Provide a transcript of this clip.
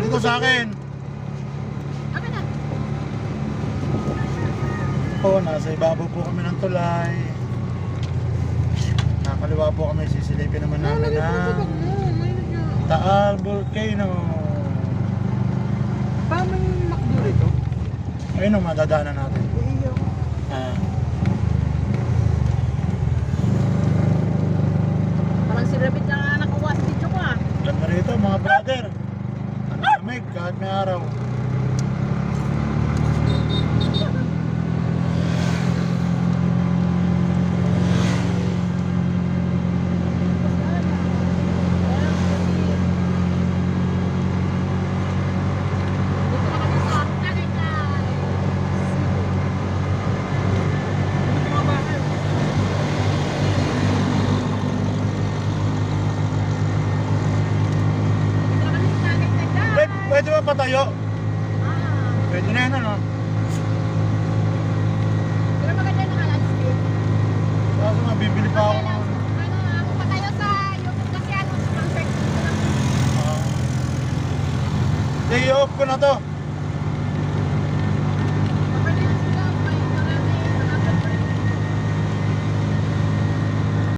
dito sa akin. Akin na. Po, nasa ibabaw po kami ng tulay. Nakakaliwa po kami, sisilipin naman namin ang Taal Volcano. Paano yung makdo rito? Ayun ang madadaanan natin. Iyo. Parang si Rabit na nakuha sa video ko ah. Ganda rito mga brother. Ang lamig kahit may araw. Pwede ba patayo? Pwede na yan ano? Pero maganda na landscape. Kaso nga bibili pa ako. Patayo sa YouTube kasi ano, sa concert. Day off ko na to.